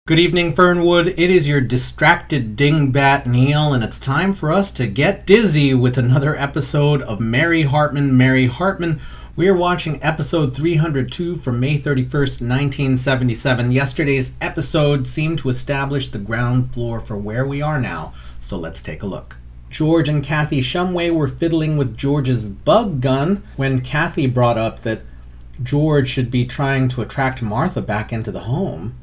Good evening, Fernwood. It is your distracted dingbat Neil, and it's time for us to get dizzy with another episode of Mary Hartman, Mary Hartman. We are watching episode 302 from May 31st, 1977. Yesterday's episode seemed to establish the ground floor for where we are now, so let's take a look. George and Kathy Shumway were fiddling with George's bug gun when Kathy brought up that George should be trying to attract Martha back into the home.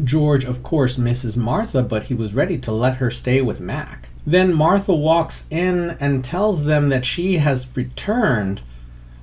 George, of course, misses Martha, but he was ready to let her stay with Mac. Then Martha walks in and tells them that she has returned,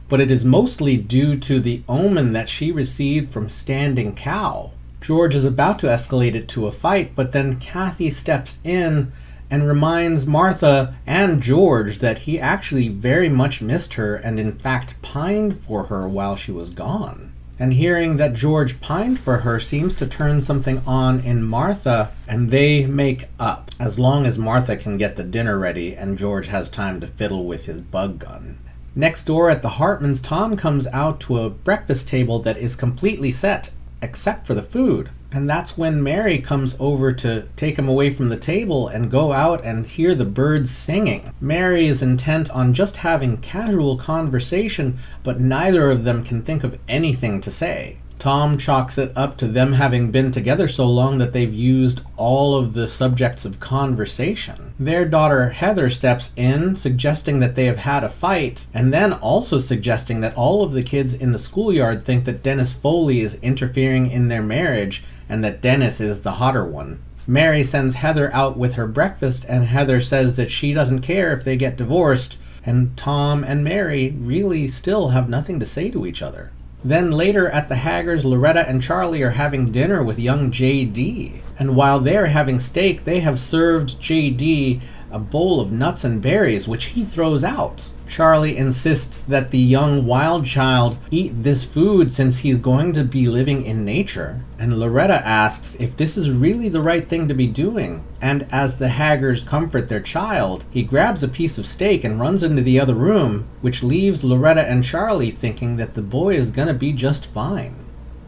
but it is mostly due to the omen that she received from Standing Cow. George is about to escalate it to a fight, but then Kathy steps in and reminds Martha and George that he actually very much missed her and in fact pined for her while she was gone. And hearing that George pined for her seems to turn something on in Martha, and they make up, as long as Martha can get the dinner ready and George has time to fiddle with his bug gun. Next door at the Hartmans, Tom comes out to a breakfast table that is completely set, except for the food. And that's when Mary comes over to take him away from the table and go out and hear the birds singing. Mary is intent on just having casual conversation, but neither of them can think of anything to say. Tom chalks it up to them having been together so long that they've used all of the subjects of conversation. Their daughter Heather steps in, suggesting that they have had a fight, and then also suggesting that all of the kids in the schoolyard think that Dennis Foley is interfering in their marriage and that Dennis is the hotter one. Mary sends Heather out with her breakfast, and Heather says that she doesn't care if they get divorced, and Tom and Mary really still have nothing to say to each other. Then later at the Haggars, Loretta and Charlie are having dinner with young J.D. And while they're having steak, they have served J.D. a bowl of nuts and berries, which he throws out. Charlie insists that the young wild child eat this food since he's going to be living in nature. And Loretta asks if this is really the right thing to be doing. And as the Haggars comfort their child, he grabs a piece of steak and runs into the other room, which leaves Loretta and Charlie thinking that the boy is gonna be just fine.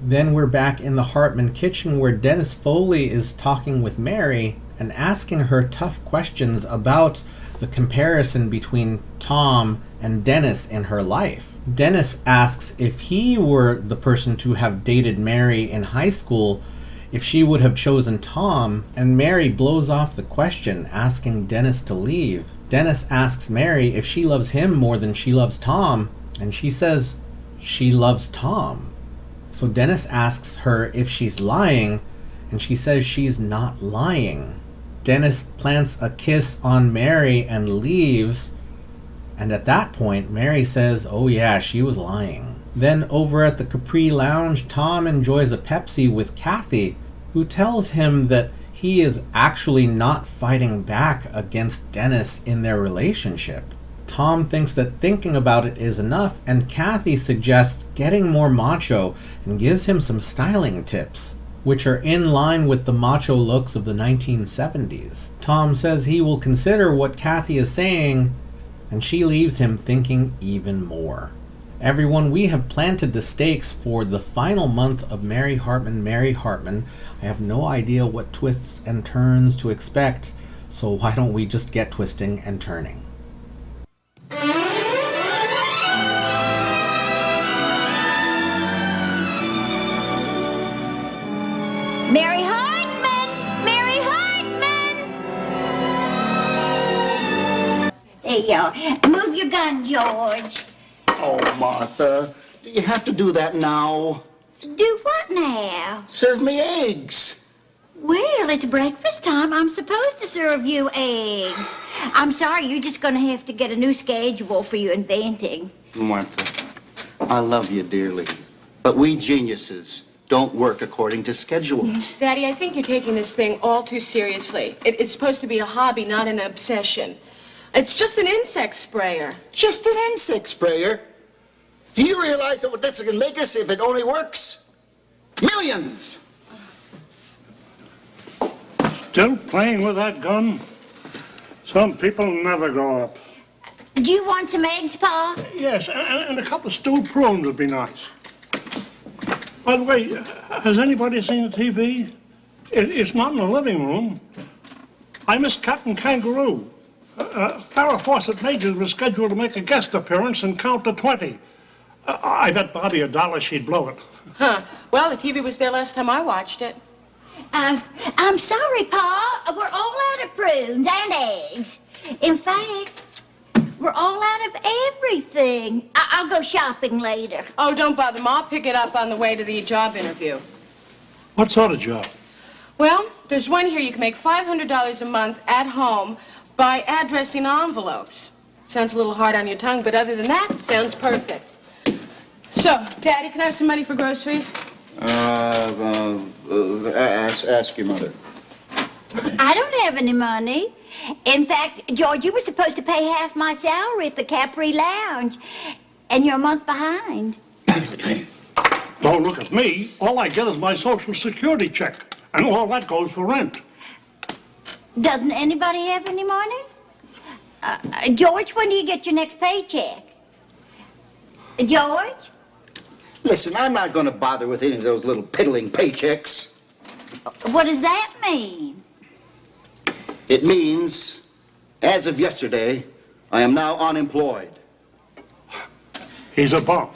Then we're back in the Hartman kitchen where Dennis Foley is talking with Mary and asking her tough questions about the comparison between Tom and Dennis in her life. Dennis asks if he were the person to have dated Mary in high school, if she would have chosen Tom, and Mary blows off the question, asking Dennis to leave. Dennis asks Mary if she loves him more than she loves Tom, and she says she loves Tom. So Dennis asks her if she's lying, and she says she's not lying. Dennis plants a kiss on Mary and leaves, and at that point Mary says, oh yeah, she was lying. Then over at the Capri Lounge, Tom enjoys a Pepsi with Kathy, who tells him that he is actually not fighting back against Dennis in their relationship. Tom thinks that thinking about it is enough, and Kathy suggests getting more macho and gives him some styling tips, which are in line with the macho looks of the 1970s. Tom says he will consider what Kathy is saying, and she leaves him thinking even more. Everyone, we have planted the stakes for the final month of Mary Hartman, Mary Hartman. I have no idea what twists and turns to expect, so why don't we just get twisting and turning? Mary Hartman! Mary Hartman! Hey, move your gun, George. Oh, Martha, do you have to do that now? Do what now? Serve me eggs. Well, it's breakfast time. I'm supposed to serve you eggs. I'm sorry, you're just going to have to get a new schedule for your inventing. Martha, I love you dearly, but we geniuses don't work according to schedule. Daddy, I think you're taking this thing all too seriously. It's supposed to be a hobby, not an obsession. It's just an insect sprayer. Just an insect sprayer? Do you realize what this can make us if it only works? Millions! Still playing with that gun? Some people never grow up. Do you want some eggs, Pa? Yes, and a couple of stewed prunes would be nice. By the way, has anybody seen the TV? It's not in the living room. I miss Captain Kangaroo. Farrah Fawcett Majors was scheduled to make a guest appearance and count to 20. I bet Bobby $1 she'd blow it. Huh. Well, the TV was there last time I watched it. I'm sorry, Pa. We're all out of prunes and eggs. In fact, we're all out of everything. I'll go shopping later. Oh, don't bother, Ma. I'll pick it up on the way to the job interview. What sort of job? Well, there's one here you can make $500 a month at home by addressing envelopes. Sounds a little hard on your tongue, but other than that, sounds perfect. So, Daddy, can I have some money for groceries? Ask your mother. I don't have any money. In fact, George, you were supposed to pay half my salary at the Capri Lounge, and you're a month behind. Don't look at me. All I get is my Social Security check, and all that goes for rent. Doesn't anybody have any money? George, when do you get your next paycheck? George? Listen, I'm not going to bother with any of those little piddling paychecks. What does that mean? It means, as of yesterday, I am now unemployed. He's a bum.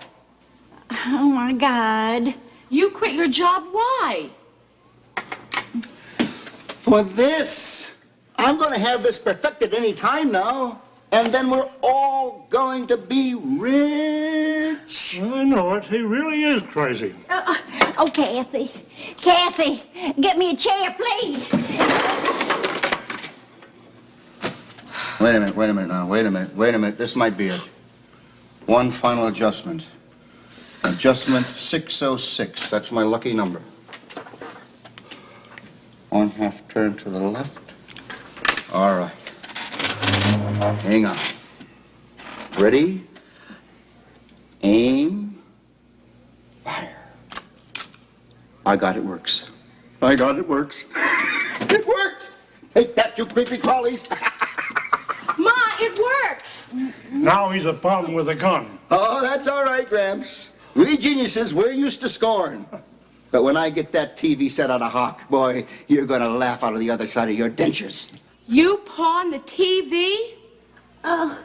Oh, my God. You quit your job. Why? For this. I'm going to have this perfected any time now, and then we're all going to be rich. I know it. He really is crazy. Oh, Kathy. Kathy, get me a chair, please. Wait a minute now. Wait a minute. This might be it. One final adjustment. Adjustment 606. That's my lucky number. One half turn to the left. All right. Hang on. Ready? Aim. Fire. I got it works. It works. Take that, you creepy crawlies. Ma, it works. Now he's a bum with a gun. Oh, that's all right, Gramps. We geniuses, we're used to scorn. But when I get that TV set on a hawk, boy, you're going to laugh out of the other side of your dentures. You pawn the TV? Oh,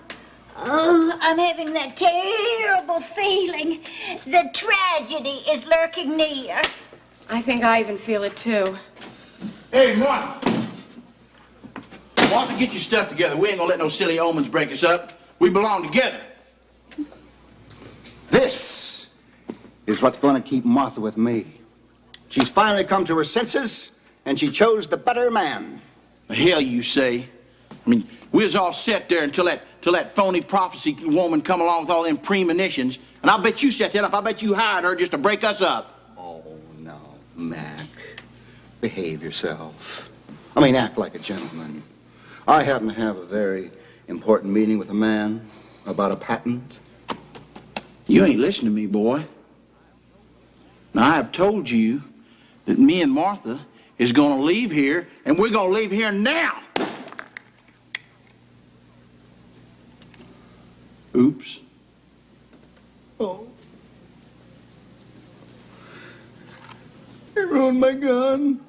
I'm having that terrible feeling. The tragedy is lurking near. I think I even feel it, too. Hey, Martha. Martha, get your stuff together. We ain't gonna let no silly omens break us up. We belong together. This is what's going to keep Martha with me. She's finally come to her senses, and she chose the better man. The hell you say? I mean, we was all set there until that phony prophecy woman come along with all them premonitions, and I bet you set that up. I bet you hired her just to break us up. Oh, no, Mac. Behave yourself. I mean, act like a gentleman. I happen to have a very important meeting with a man about a patent. You ain't listening to me, boy. Now, I have told you that me and Martha is going to leave here, and we're going to leave here now. Oops. Oh. You ruined my gun.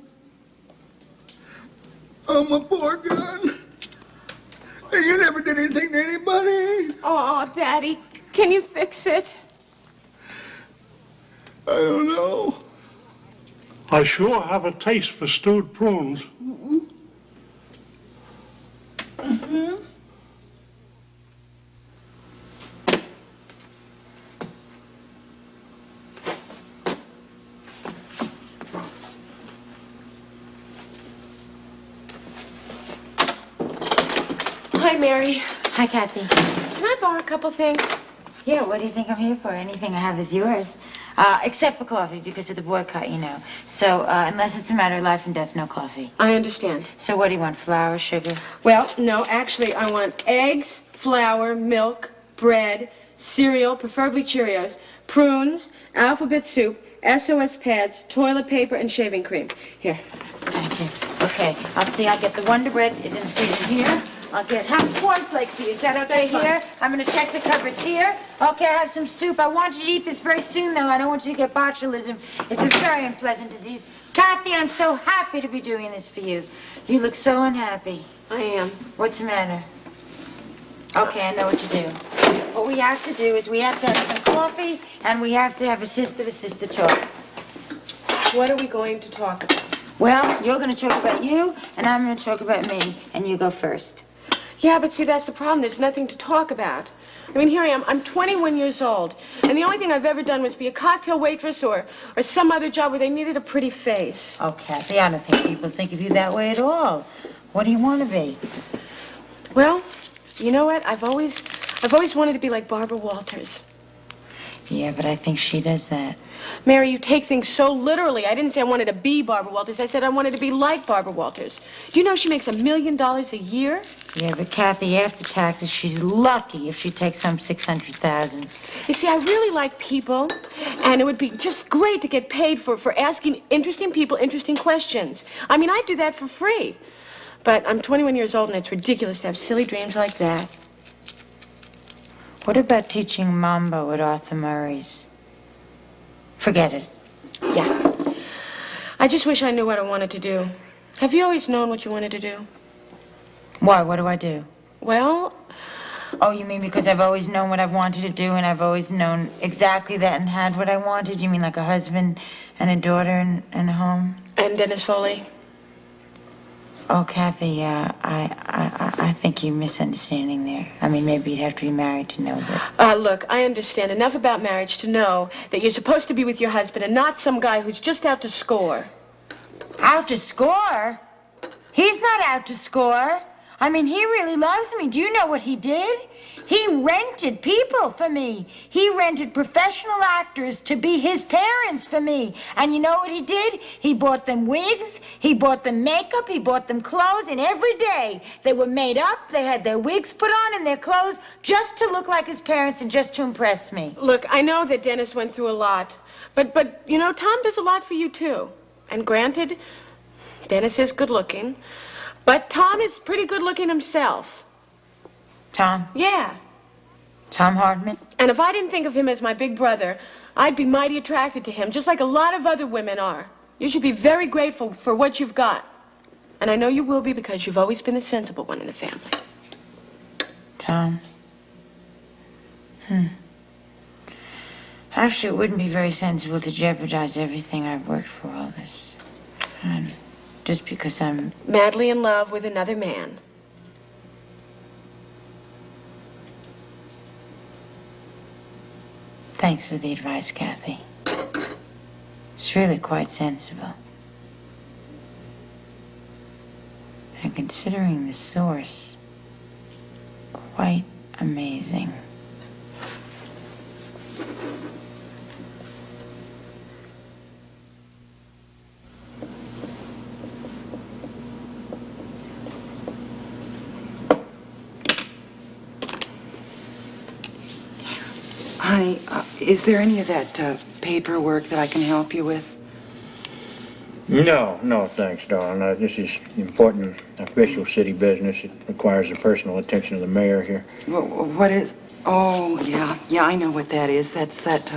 I'm a poor gun. You never did anything to anybody. Oh, Daddy, can you fix it? I don't know. I sure have a taste for stewed prunes. Hi, Mary. Hi, Kathy. Can I borrow a couple things? Yeah, what do you think I'm here for? Anything I have is yours. Except for coffee, because of the boycott, you know. So, unless it's a matter of life and death, no coffee. I understand. So what do you want, flour, sugar? Well, no, actually, I want eggs, flour, milk, bread, cereal, preferably Cheerios, prunes, alphabet soup, SOS pads, toilet paper, and shaving cream. Here. Thank you. Okay, I'll get the Wonder Bread is in the freezer here. I'll get half cornflakes for you. Is that okay here? I'm going to check the cupboards here. Okay, I have some soup. I want you to eat this very soon, though. I don't want you to get botulism. It's a very unpleasant disease. Kathy, I'm so happy to be doing this for you. You look so unhappy. I am. What's the matter? Okay, I know what to do. What we have to do is we have to have some coffee, and we have to have a sister-to-sister talk. What are we going to talk about? Well, you're going to talk about you, and I'm going to talk about me, and you go first. Yeah, but see, that's the problem. There's nothing to talk about. I mean, here I am. I'm 21 years old, and the only thing I've ever done was be a cocktail waitress or some other job where they needed a pretty face. Oh, Kathy, I don't think people think of you that way at all. What do you want to be? Well, you know what? I've always wanted to be like Barbara Walters. Yeah, but I think she does that. Mary, you take things so literally. I didn't say I wanted to be Barbara Walters. I said I wanted to be like Barbara Walters. Do you know she makes $1 million a year? Yeah, but Kathy, after taxes, she's lucky if she takes home $600,000. You see, I really like people, and it would be just great to get paid for asking interesting people interesting questions. I mean, I'd do that for free. But I'm 21 years old, and it's ridiculous to have silly dreams like that. What about teaching Mambo at Arthur Murray's? Forget it. Yeah. I just wish I knew what I wanted to do. Have you always known what you wanted to do? Why? What do I do? Well... Oh, you mean because I've always known what I've wanted to do, and I've always known exactly that and had what I wanted? You mean like a husband and a daughter and a home? And Dennis Foley? Oh, Kathy, I think you're misunderstanding there. I mean, maybe you'd have to be married to know that. Look, I understand enough about marriage to know that you're supposed to be with your husband and not some guy who's just out to score. Out to score? He's not out to score. I mean, he really loves me. Do you know what he did? He rented people for me. He rented professional actors to be his parents for me. And you know what he did? He bought them wigs, he bought them makeup, he bought them clothes, and every day they were made up, they had their wigs put on and their clothes just to look like his parents and just to impress me. Look, I know that Dennis went through a lot, but you know, Tom does a lot for you, too. And granted, Dennis is good looking, but Tom is pretty good looking himself. Tom? Yeah. Tom Hartman? And if I didn't think of him as my big brother, I'd be mighty attracted to him, just like a lot of other women are. You should be very grateful for what you've got. And I know you will be because you've always been the sensible one in the family. Tom? Actually, it wouldn't be very sensible to jeopardize everything I've worked for all this. Just because I'm... madly in love with another man. Thanks for the advice, Kathy. It's really quite sensible. And considering the source, quite amazing. Honey, is there any of that paperwork that I can help you with? No, thanks, darling. This is important official city business. It requires the personal attention of the mayor here. What is... Oh, yeah, I know what that is. That's that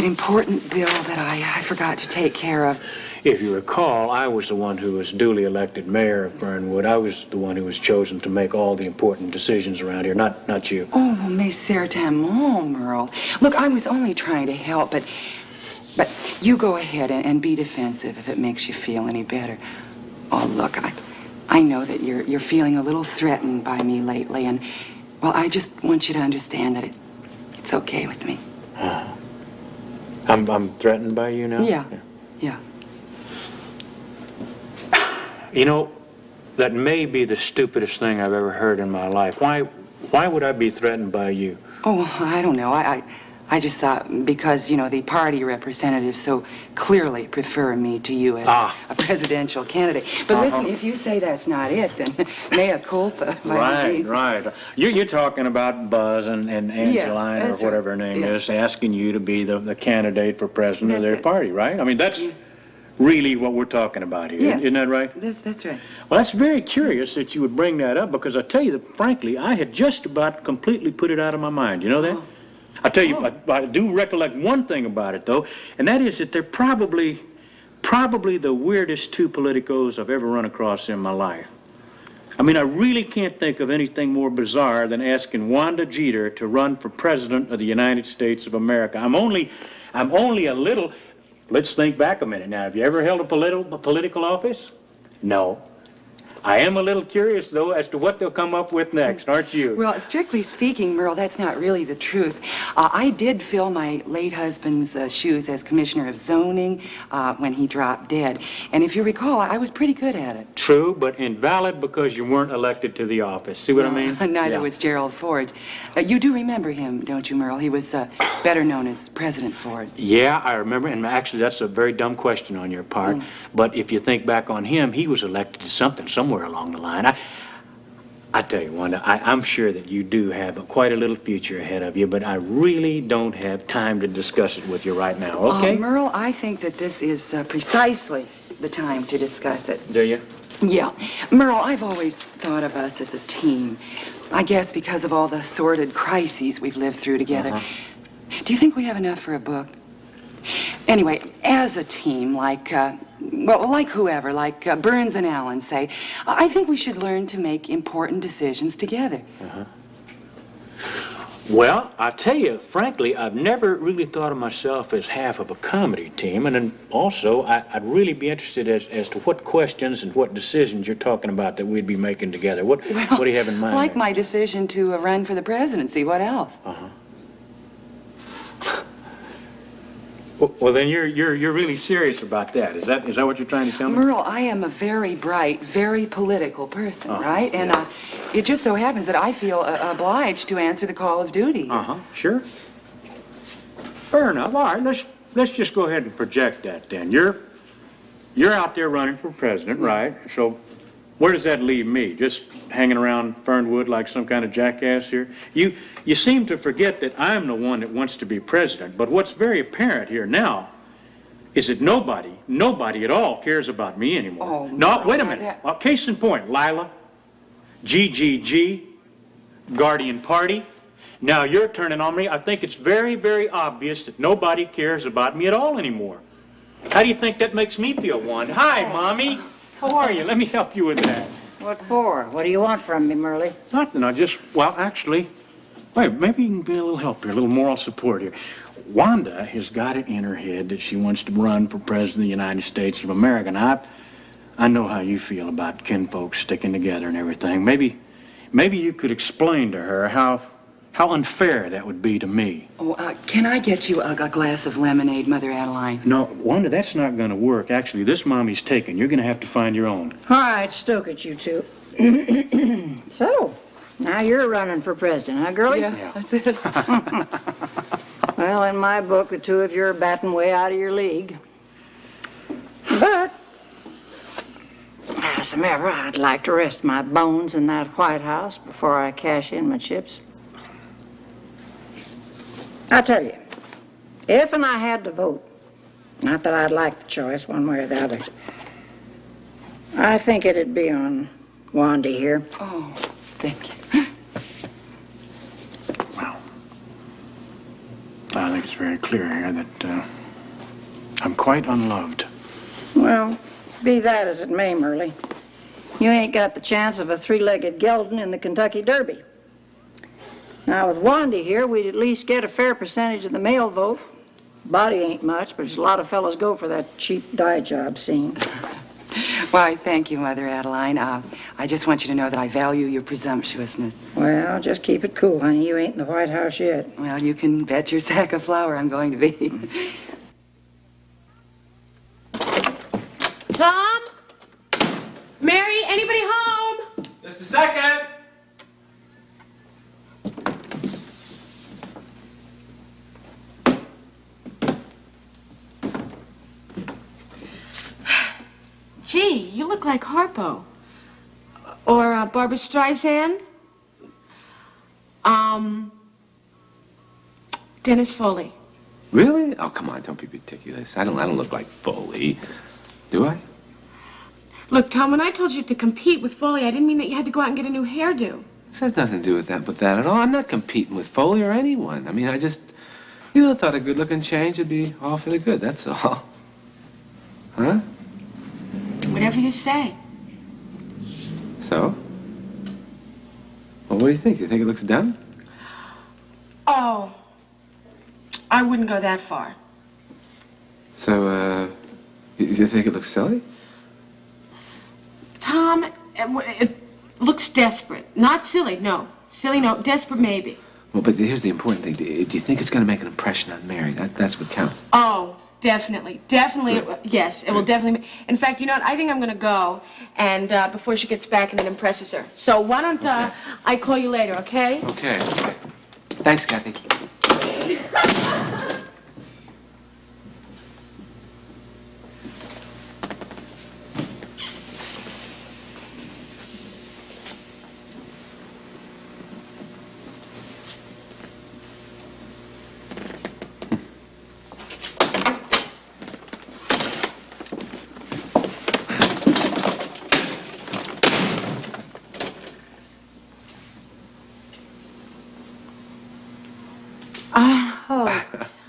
important bill that I forgot to take care of. If you recall, I was the one who was duly elected mayor of Fernwood. I was the one who was chosen to make all the important decisions around here, not you. Oh, mais certainement, Merle. Look, I was only trying to help, but you go ahead and be defensive if it makes you feel any better. Oh, look, I know that you're feeling a little threatened by me lately, and, well, I just want you to understand that it's okay with me. I'm threatened by you now? Yeah. You know, that may be the stupidest thing I've ever heard in my life. Why would I be threatened by you? Oh, well, I don't know. I just thought because, you know, the party representatives so clearly prefer me to you as a presidential candidate. But listen, if you say that's not it, then mea culpa. Right. You're talking about Buzz and Angeline, or whatever her name is, asking you to be the candidate for president of their party, right? I mean, that's really what we're talking about here. Yes. Isn't that right? That's right. Well, that's very curious that you would bring that up, because I tell you that, frankly, I had just about completely put it out of my mind. You know that? I tell you, I do recollect one thing about it, though, and that is that there probably probably the weirdest two politicos I've ever run across in my life. I mean, I really can't think of anything more bizarre than asking Wanda Jeter to run for president of the United States of America. I'm only a little... Let's think back a minute now. Have you ever held a political office? No. I am a little curious, though, as to what they'll come up with next, aren't you? Well, strictly speaking, Merle, that's not really the truth. I did fill my late husband's shoes as commissioner of zoning when he dropped dead. And if you recall, I was pretty good at it. True, but invalid because you weren't elected to the office. See what I mean? Neither was Gerald Ford. You do remember him, don't you, Merle? He was better known as President Ford. Yeah, I remember, and actually that's a very dumb question on your part. But if you think back on him, he was elected to somewhere along the line. I tell you, Wanda, I'm sure that you do have quite a little future ahead of you, but I really don't have time to discuss it with you right now, okay? Merle, I think that this is precisely the time to discuss it. Do you? Yeah. Merle, I've always thought of us as a team. I guess because of all the sordid crises we've lived through together. Do you think we have enough for a book? Anyway, as a team, like whoever, like Burns and Allen say, I think we should learn to make important decisions together. Well, I tell you, frankly, I've never really thought of myself as half of a comedy team, and then also, I'd really be interested as to what questions and what decisions you're talking about that we'd be making together. What do you have in mind? Like my decision to run for the presidency. What else? Well, then you're really serious about that. Is that what you're trying to tell me? Merle, I am a very bright, very political person, right? And it just so happens that I feel obliged to answer the call of duty. Sure. Fair enough. All right, let's just go ahead and project that then. You're out there running for president, right? So where does that leave me? Just hanging around Fernwood like some kind of jackass here? You seem to forget that I'm the one that wants to be president, but what's very apparent here now is that nobody at all cares about me anymore. Oh, no, wait a minute. Case in point, Lila, GGG, Guardian Party. Now you're turning on me. I think it's very, very obvious that nobody cares about me at all anymore. How do you think that makes me feel, Wanda? Hi, Mommy. How are you? Let me help you with that. What for? What do you want from me, Merle? Nothing. Actually, wait, maybe you can be a little help here, a little moral support here. Wanda has got it in her head that she wants to run for president of the United States of America. And I know how you feel about kinfolks sticking together and everything. Maybe you could explain to her how unfair that would be to me. Oh, can I get you a glass of lemonade, Mother Adeline? No, Wanda, that's not going to work. Actually, this Mommy's taken. You're going to have to find your own. All right, stoke it, you two. So, now you're running for president, huh, girlie? Yeah, that's it. Well, in my book, the two of you are batting way out of your league. But, howsomever, I'd like to rest my bones in that White House before I cash in my chips. I tell you, if and I had to vote, not that I'd like the choice one way or the other, I think it'd be on Wanda here. Oh, thank you. Well, I think it's very clear here that I'm quite unloved. Well, be that as it may, Merle, you ain't got the chance of a three-legged gelding in the Kentucky Derby. Now, with Wanda here, we'd at least get a fair percentage of the male vote. Body ain't much, but there's a lot of fellas go for that cheap dye job scene. Why, thank you, Mother Adeline. I just want you to know that I value your presumptuousness. Well, just keep it cool, honey. You ain't in the White House yet. Well, you can bet your sack of flour I'm going to be. Tom? Mary, anybody home? Just a second. Gee, you look like Harpo. Or Barbara Streisand. Dennis Foley. Really? Oh, come on, don't be ridiculous. I don't look like Foley. Do I? Look, Tom, when I told you to compete with Foley, I didn't mean that you had to go out and get a new hairdo. This has nothing to do with that at all. I'm not competing with Foley or anyone. I mean, I just, thought a good-looking change would be all for the good, that's all. Huh? Whatever you say. So? Well, what do you think? You think it looks dumb? Oh, I wouldn't go that far. So, you think it looks silly? Tom, it looks desperate. Not silly, no. Silly, no. Desperate, maybe. Well, but here's the important thing. Do you think it's going to make an impression on Mary? That's what counts. Oh, definitely. Definitely. Good. Yes, it will definitely. In fact, you know what? I think I'm going to go and before she gets back and it impresses her. So why don't I call you later, okay? Okay. Thanks, Kathy. Oh,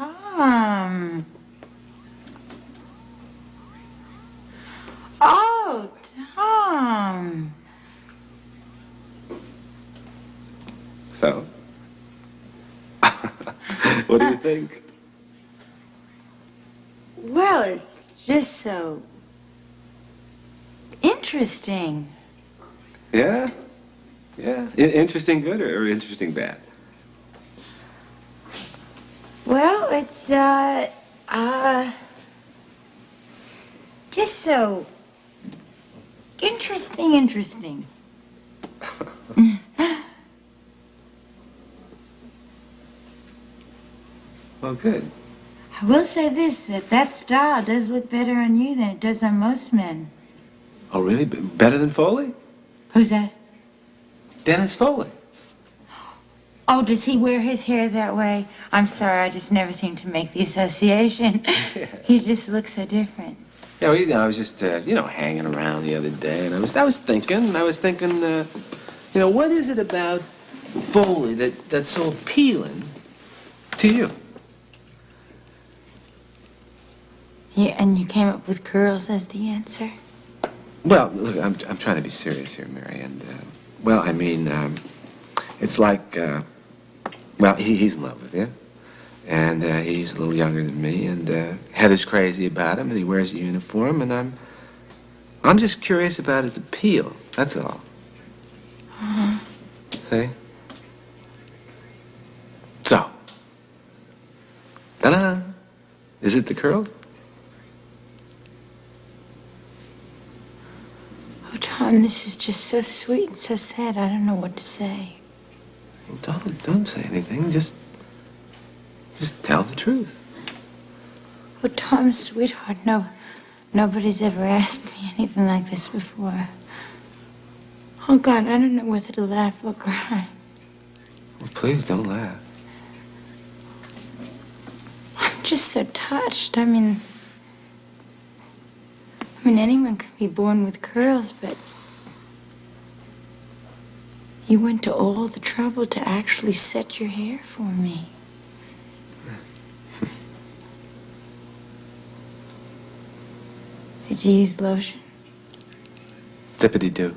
Tom. Oh, Tom. So? What do you think? Well, it's just so interesting. Yeah? Yeah? Interesting good or interesting bad? Well, it's, just so interesting. Well, good. I will say this, that style does look better on you than it does on most men. Oh, really? Better than Foley? Who's that? Dennis Foley. Oh, does he wear his hair that way? I'm sorry, I just never seem to make the association. He just looks so different. Yeah, well, I was just, hanging around the other day, and I was thinking, what is it about Foley that's so appealing to you? Yeah, and you came up with curls as the answer? Well, look, I'm trying to be serious here, Mary, and, it's like, he's in love with you, and he's a little younger than me, and Heather's crazy about him, and he wears a uniform, and I'm just curious about his appeal, that's all. Uh-huh. See? So, ta-da! Is it the curls? Oh, Tom, this is just so sweet and so sad. I don't know what to say. Well, don't say anything. Just tell the truth. Oh, Tom, sweetheart, nobody's ever asked me anything like this before. Oh, God, I don't know whether to laugh or cry. Well, please don't laugh. I'm just so touched. I mean, anyone could be born with curls, but you went to all the trouble to actually set your hair for me. Did you use lotion? Dippity-doo.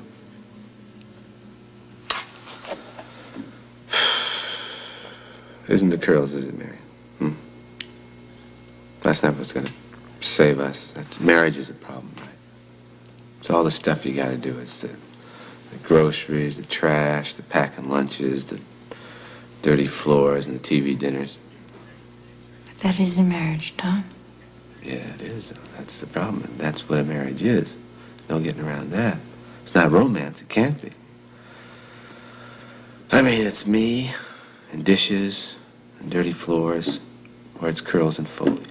Isn't the curls, is it, Mary? That's not what's gonna save us. Marriage is the problem, right? It's all the stuff you gotta do. It's the groceries, the trash, the packing lunches, the dirty floors, and the TV dinners. But that is a marriage, Tom. Yeah, it is. That's the problem. That's what a marriage is. No getting around that. It's not romance. It can't be. I mean, it's me and dishes and dirty floors, or it's curls and Foley.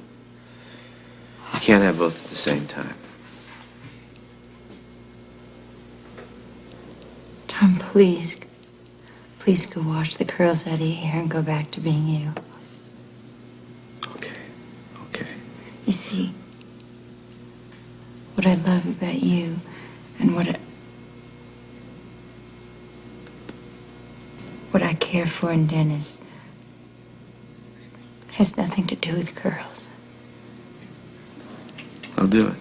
You can't have both at the same time. Tom, please go wash the curls out of your hair and go back to being you. Okay. You see, what I love about you and what I care for in Dennis has nothing to do with curls. I'll do it.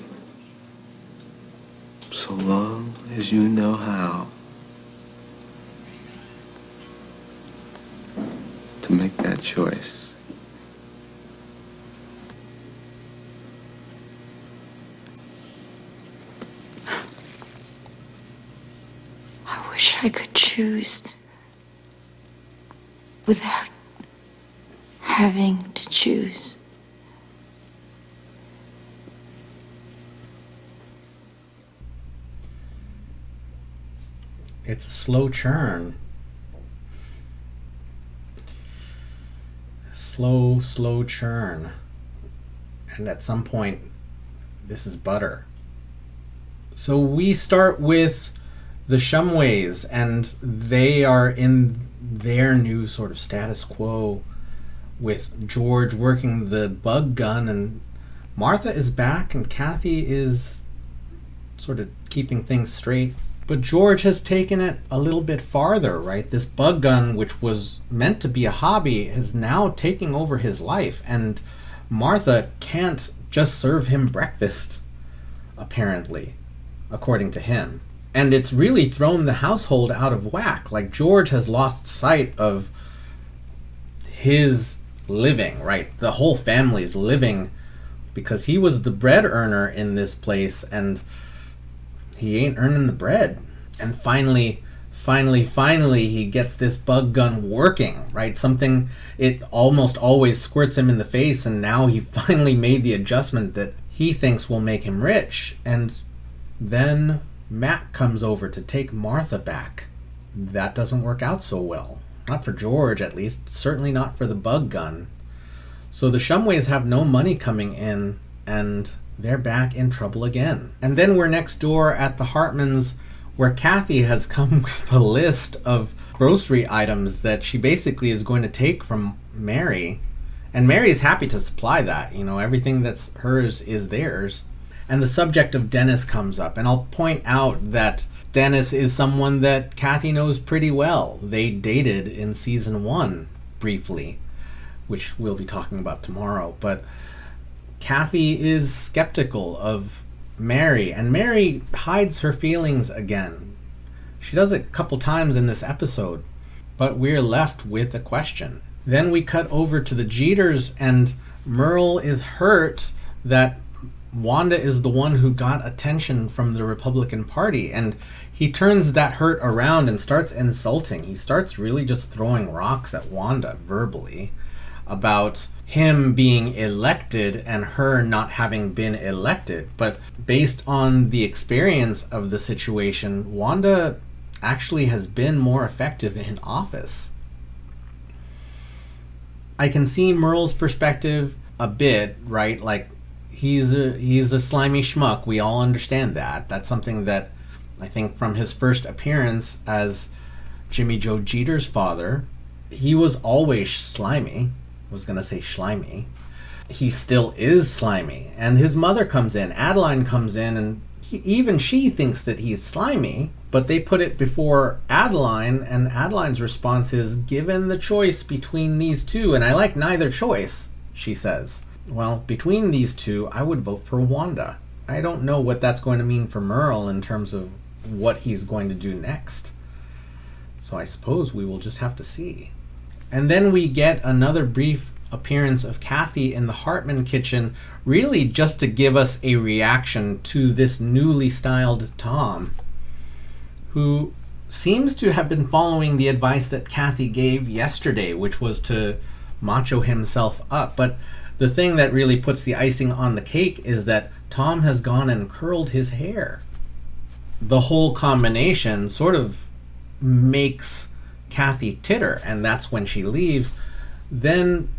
so long as you know how to make that choice. I wish I could choose without having to choose. It's a slow churn. Slow churn. And at some point, this is butter. So we start with the Shumways, and they are in their new sort of status quo with George working the bug gun, and Martha is back, and Kathy is sort of keeping things straight. But George has taken it a little bit farther, right? This bug gun, which was meant to be a hobby, is now taking over his life, and Martha can't just serve him breakfast, apparently, according to him. And it's really thrown the household out of whack. Like, George has lost sight of his living, right? The whole family's living, because he was the bread earner in this place, and he ain't earning the bread. And finally, he gets this bug gun working, right? Something, it almost always squirts him in the face, and now he finally made the adjustment that he thinks will make him rich. And then Matt comes over to take Martha back. That doesn't work out so well. Not for George, at least. Certainly not for the bug gun. So the Shumways have no money coming in, and they're back in trouble again. And then we're next door at the Hartmans, where Kathy has come with a list of grocery items that she basically is going to take from Mary. And Mary is happy to supply that. You know, everything that's hers is theirs. And the subject of Dennis comes up. And I'll point out that Dennis is someone that Kathy knows pretty well. They dated in season 1 briefly, which we'll be talking about tomorrow. But Kathy is skeptical of Mary, and Mary hides her feelings again. She does it a couple times in this episode, but we're left with a question. Then we cut over to the Jeters, and Merle is hurt that Wanda is the one who got attention from the Republican Party, and he turns that hurt around and starts insulting. He starts really just throwing rocks at Wanda verbally about him being elected and her not having been elected. But based on the experience of the situation, Wanda actually has been more effective in office. I can see Merle's perspective a bit, right? Like, he's a slimy schmuck. We all understand that. That's something that I think from his first appearance as Jimmy Joe Jeter's father, he was always slimy. I was going to say slimy. He still is slimy. And his mother comes in, Adeline comes in, and even she thinks that he's slimy, but they put it before Adeline, and Adeline's response is, given the choice between these two, and I like neither choice, she says. Well, between these two, I would vote for Wanda. I don't know what that's going to mean for Merle in terms of what he's going to do next. So I suppose we will just have to see. And then we get another brief appearance of Kathy in the Hartman kitchen, really just to give us a reaction to this newly styled Tom, who seems to have been following the advice that Kathy gave yesterday, which was to macho himself up. But the thing that really puts the icing on the cake is that Tom has gone and curled his hair. The whole combination sort of makes Kathy titter, and that's when she leaves. Then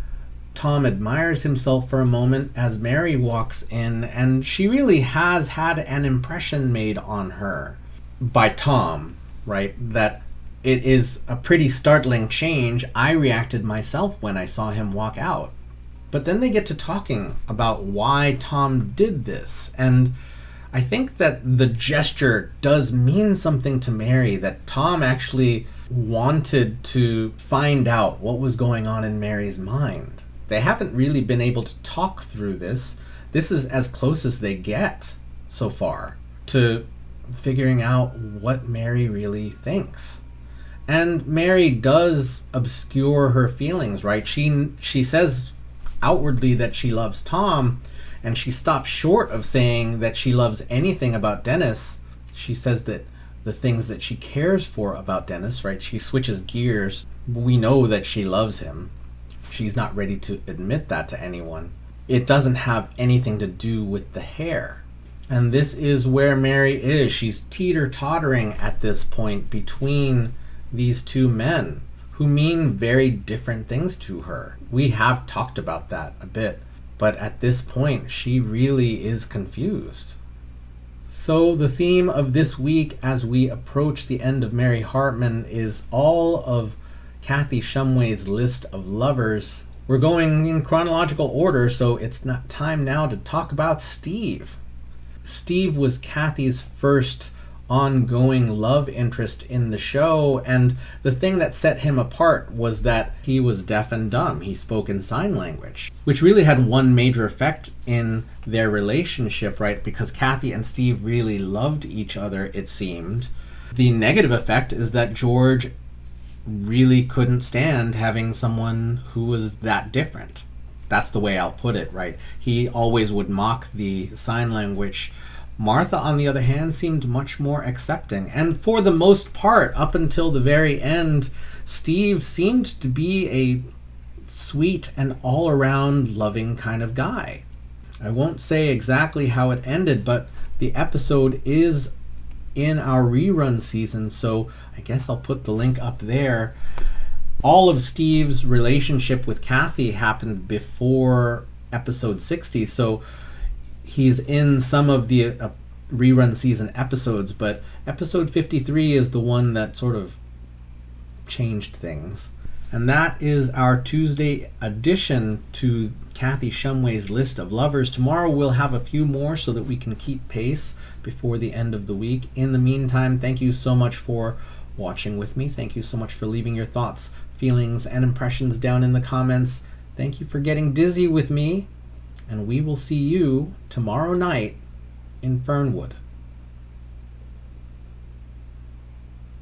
Tom admires himself for a moment as Mary walks in, and she really has had an impression made on her by Tom, right? That it is a pretty startling change. I reacted myself when I saw him walk out. But then they get to talking about why Tom did this, and I think that the gesture does mean something to Mary, that Tom actually wanted to find out what was going on in Mary's mind. They haven't really been able to talk through this. This is as close as they get so far to figuring out what Mary really thinks. And Mary does obscure her feelings, right? She says outwardly that she loves Tom, and she stops short of saying that she loves anything about Dennis. She says that the things that she cares for about Dennis, right? She switches gears. We know that she loves him. She's not ready to admit that to anyone. It doesn't have anything to do with the hair. And this is where Mary is. She's teeter-tottering at this point between these two men who mean very different things to her. We have talked about that a bit, but at this point, she really is confused. So the theme of this week as we approach the end of Mary Hartman is all of Kathy Shumway's list of lovers. We're going in chronological order, so it's not time now to talk about Steve. Steve was Kathy's first ongoing love interest in the show, and the thing that set him apart was that he was deaf and dumb. He spoke in sign language, which really had one major effect in their relationship, right? Because Kathy and Steve really loved each other, it seemed. The negative effect is that George really couldn't stand having someone who was that different. That's the way I'll put it, right? He always would mock the sign language. Martha, on the other hand, seemed much more accepting. And for the most part, up until the very end, Steve seemed to be a sweet and all-around loving kind of guy. I won't say exactly how it ended, but the episode is in our rerun season, so I guess I'll put the link up there. All of Steve's relationship with Kathy happened before episode 60, so he's in some of the rerun season episodes, but episode 53 is the one that sort of changed things. And that is our Tuesday addition to Kathy Shumway's list of lovers. Tomorrow we'll have a few more so that we can keep pace before the end of the week. In the meantime, thank you so much for watching with me. Thank you so much for leaving your thoughts, feelings, and impressions down in the comments. Thank you for getting dizzy with me. And we will see you tomorrow night in Fernwood.